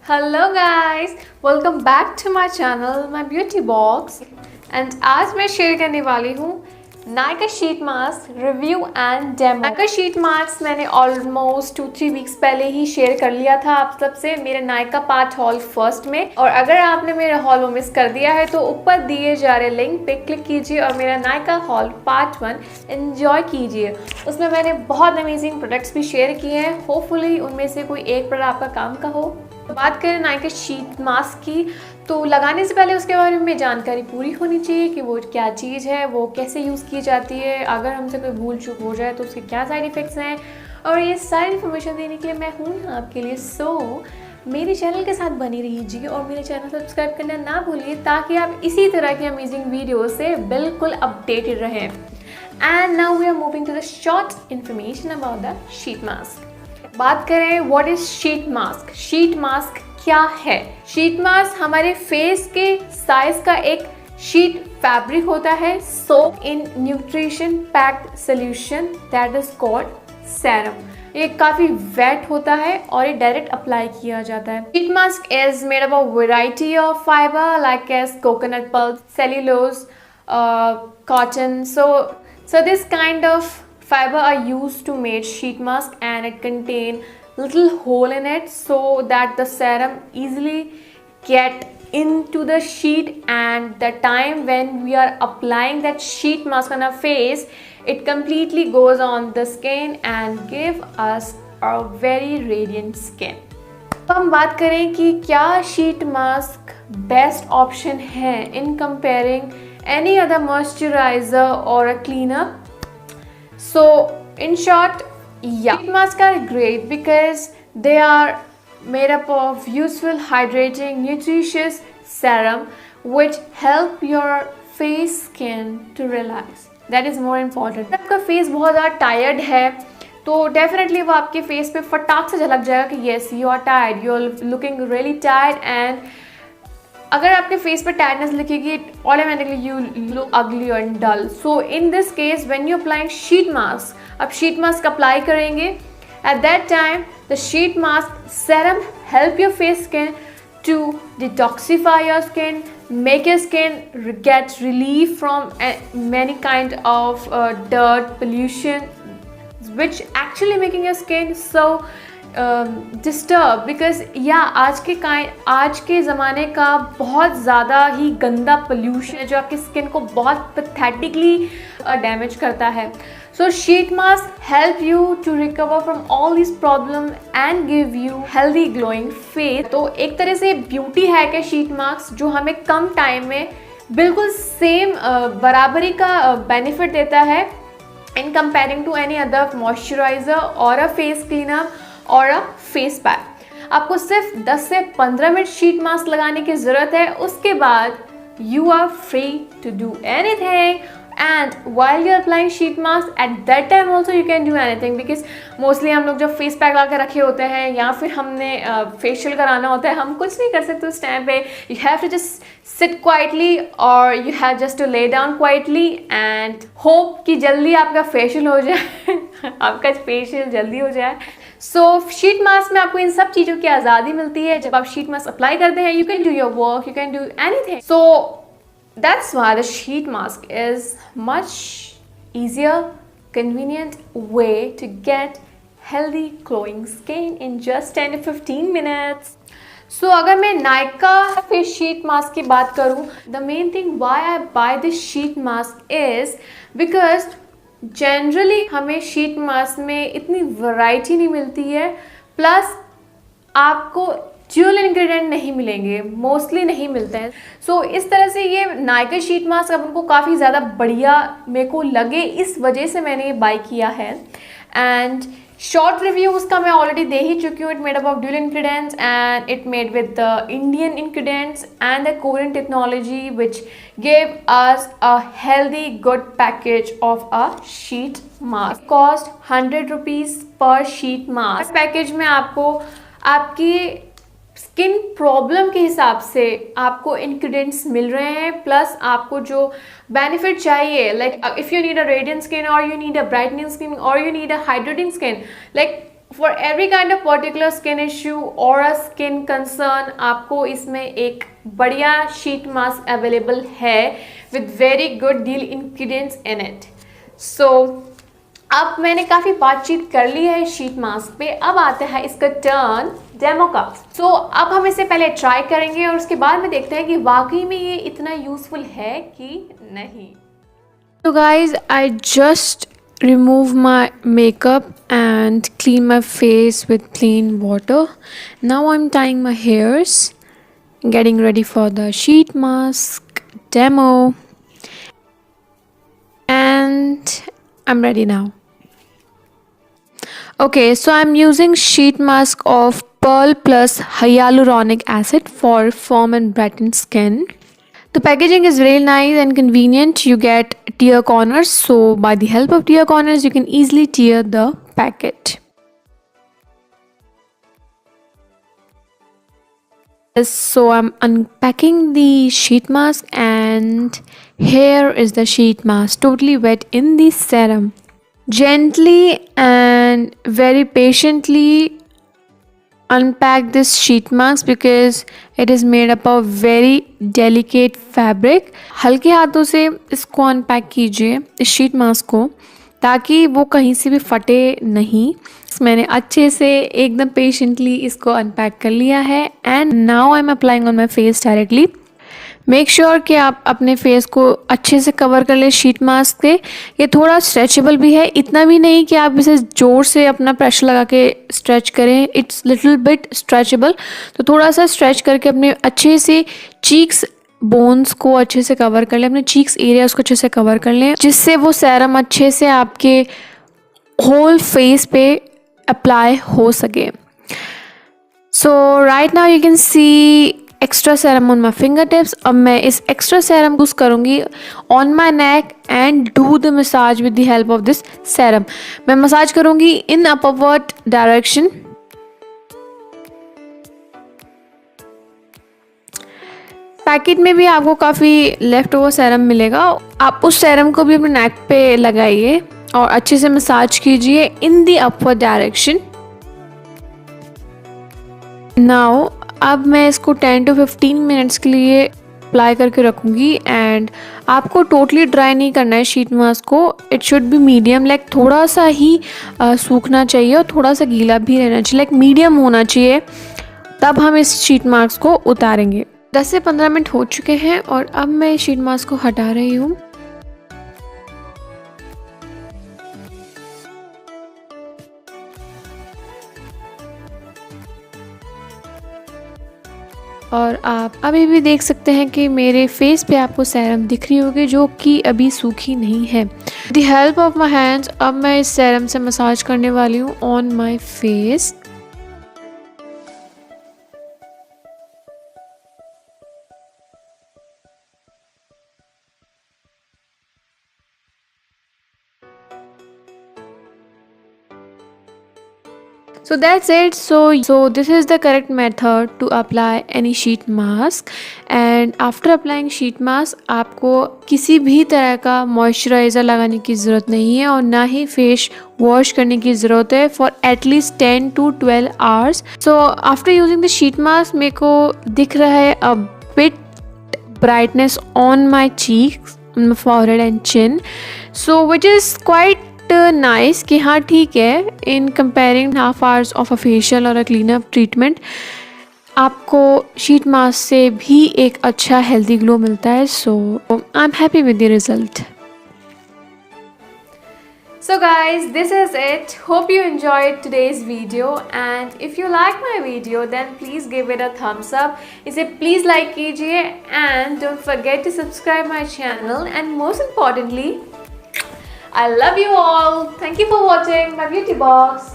Hello guys, welcome back to my channel My Beauty Box. And आज मैं share करने वाली हूँ Nykaa sheet mask review and demo. Nykaa sheet mask मैंने almost 2-3 weeks पहले ही शेयर कर लिया था आप सबसे मेरे नायका पार्ट हॉल फर्स्ट में। और अगर आपने मेरा हॉल वो मिस कर दिया है तो ऊपर दिए जा रहे लिंक पे क्लिक कीजिए और मेरा नायका हॉल पार्ट 1 एंजॉय कीजिए। उसमें मैंने बहुत अमेजिंग प्रोडक्ट्स भी शेयर किए हैं। होपफुली उनमें से कोई एक प्रोडक्ट आपका काम का हो। बात करें नायका शीट मास्क की, तो लगाने से पहले उसके बारे में जानकारी पूरी होनी चाहिए कि वो क्या चीज़ है, वो कैसे यूज़ की जाती है, अगर हमसे कोई भूल चूक हो जाए तो उसके क्या साइड इफ़ेक्ट्स हैं, और ये सारी इन्फॉर्मेशन देने के लिए मैं हूँ ना आपके लिए। सो मेरे चैनल के साथ बनी रहिए और मेरे चैनल सब्सक्राइब करना ना भूलिए ताकि आप इसी तरह की अमेजिंग वीडियो से बिल्कुल अपडेटेड रहें। And now we are moving to the short information about the sheet mask. बात करें what is sheet mask. Sheet mask क्या है? शीट मास्क हमारे फेस के साइज का एक शीट फैब्रिक होता है soak in nutrition packed solution that is called serum. ये काफी वेट होता है और ये डायरेक्ट अप्लाई किया जाता है। Sheet mask is made up of variety of fibre like as coconut pulp, cellulose, cotton. So this kind of fiber are used to make sheet mask and it contain little hole in it so that the serum easily get into the sheet, and the time when we are applying that sheet mask on our face it completely goes on the skin and give us a very radiant skin. अब हम बात करें कि क्या sheet mask best option है in comparing any other moisturizer or a cleaner. So in short, yeah, sheet masks are great because they are made up of useful hydrating nutritious serum which help your face skin to relax. That is more important. आपका face बहुत ज़्यादा tired है तो definitely वो आपके face पे फटाक से झलक जाएगा कि yes you are tired, you are looking really tired. And अगर आपके फेस पे टायर्डनेस लिखेगी automatically you look ugly and dull. So in this case when you applying sheet mask, आप शीट मास्क अप्लाई करेंगे at that time the sheet mask serum help your face skin to detoxify your skin, make your skin get relief from many kind of dirt, pollution, which actually making your skin so disturb because आज के ज़माने का बहुत ज़्यादा ही गंदा pollution है जो आपकी स्किन को बहुत पैथेटिकली डैमेज करता है। So sheet mask help you to recover from all this problem and give you healthy glowing face. तो एक तरह से ब्यूटी हैक है शीट मास्क जो हमें कम टाइम में बिल्कुल सेम बराबरी का बेनिफिट देता है in comparing to any other moisturiser or a face cleaner और अ फेस पैक। आपको सिर्फ 10 से 15 मिनट शीट मास्क लगाने की ज़रूरत है। उसके बाद you are free to do anything and while you are applying sheet mask at that time also you can do anything because mostly हम लोग जब फेस पैक ला के रखे होते हैं या फिर हमने फेशियल कराना होता है, हम कुछ नहीं कर सकते उस टाइम पे। You have to just sit quietly और you have just to lay down quietly and hope कि जल्दी आपका फेशियल हो जाए आपका फेशियल जल्दी हो जाए। सो शीट मास्क में आपको इन सब चीज़ों की आज़ादी मिलती है। जब आप शीट मास्क अप्लाई करते हैं you can do your work, you can do anything. So that's why the sheet mask is much easier convenient way to get healthy glowing skin in just 10 to 15 minutes. So अगर मैं Nykaa face sheet mask की बात करूँ, the main thing why I buy this sheet mask is because generally हमें sheet mask में इतनी variety नहीं मिलती है, प्लस आपको ज्वेल इंग्रेडिएंट नहीं मिलेंगे, मोस्टली नहीं मिलते हैं। सो इस तरह से ये नायका शीट मास्क अब उनको काफ़ी ज़्यादा बढ़िया मेरे को लगे, इस वजह से मैंने ये बाय किया है। एंड शॉर्ट रिव्यू उसका मैं ऑलरेडी दे ही चुकी हूँ। It made up of dual ingredients and it made with the Indian ingredients and the Korean technology which gave us a healthy good package of a sheet mask. Cost 100 rupees per sheet mask. Package में आपको आपकी skin problem के हिसाब से आपको ingredients मिल रहे हैं, plus आपको जो benefit like if you need a radiant skin और you need a brightening skin और you need a hydrating skin, like for every kind of particular skin issue और अ स्किन कंसर्न आपको इसमें एक बढ़िया शीट मास्क अवेलेबल है with very good deal ingredients in it. So अब मैंने काफ़ी बातचीत कर ली है शीट मास्क पे, अब आता है इसका टर्न डेमो का। सो अब हम इसे पहले ट्राई करेंगे और उसके बाद में देखते हैं कि वाकई में ये इतना यूजफुल है कि नहीं। So guys, I just remove my makeup and clean my face with clean water. Now I'm tying my hairs, getting ready for the sheet mask demo, and I'm ready now. Okay, so I'm using sheet mask of Pearl Plus Hyaluronic Acid for firm and brightened skin. The packaging is really nice and convenient. You get tear corners, so by the help of tear corners you can easily tear the packet. So I'm unpacking the sheet mask, and here is the sheet mask, totally wet in the serum. Gently and very patiently unpack this sheet mask because it is made up of very delicate fabric. हल्के हाथों से इसको unpack कीजिए इस sheet mask को, ताकि वो कहीं से भी फटे नहीं। मैंने अच्छे से एकदम पेशेंटली इसको अनपैक कर लिया है and now I am applying on my face directly. Make sure कि आप अपने फेस को अच्छे से कवर कर ले शीट मास्क से। ये थोड़ा स्ट्रेचेबल भी है, इतना भी नहीं कि आप इसे ज़ोर से अपना प्रेशर लगा के स्ट्रेच करें, इट्स लिटिल बिट स्ट्रेचेबल। तो थोड़ा सा स्ट्रेच करके अपने अच्छे से चीक्स बोन्स को अच्छे से कवर कर लें, अपने चीक्स एरिया उसको अच्छे से कवर कर लें, जिससे वो सेरम अच्छे से आपके होल फेस पे अप्लाई हो सके। So right now you can see extra serum on my finger tips. अब मैं इस एक्स्ट्रा सेरम यूज करूँगी on my neck and do the massage with the help of this serum. मैं massage करूँगी in upward direction. Packet में भी आपको काफ़ी लेफ्ट ओवर सेरम मिलेगा, आप उस सेरम को भी अपने नेक पे लगाइए और अच्छे से मसाज कीजिए in the upward direction. Now अब मैं इसको 10 to 15 मिनट्स के लिए अप्लाई करके रखूँगी एंड आपको टोटली ड्राई नहीं करना है शीट मास्क को। It should be medium, like थोड़ा सा ही सूखना चाहिए और थोड़ा सा गीला भी रहना चाहिए, लाइक मीडियम होना चाहिए, तब हम इस शीट मास्क को उतारेंगे। 10 से 15 मिनट हो चुके हैं और अब मैं शीट मास्क को हटा रही हूँ। और आप अभी भी देख सकते हैं कि मेरे फेस पे आपको सेरम दिख रही होगी जो कि अभी सूखी नहीं है। With the help of my hands अब मैं इस सेरम से मसाज करने वाली हूँ on my face. So that's it. So this is the correct method to apply any sheet mask. And after applying sheet mask आपको किसी भी तरह का मॉइस्चराइज़र लगाने की ज़रूरत नहीं है और ना ही फेस वॉश करने की ज़रूरत है for at least 10 to 12 hours. So after using the sheet mask मेरे को दिख रहा है a bit brightness on my cheeks, on my forehead and chin. So which is quite nice कि हाँ ठीक है, in comparing half hours of a facial और अ क्लीन अप ट्रीटमेंट आपको शीट मास्क से भी एक अच्छा हेल्दी ग्लो मिलता है। So I am happy with the result. So guys, this is it. Hope you enjoyed today's video and if you like my video then please give it a thumbs up. इसे please like कीजिए and don't forget to subscribe my channel and most importantly I love you all. Thank you for watching my beauty box.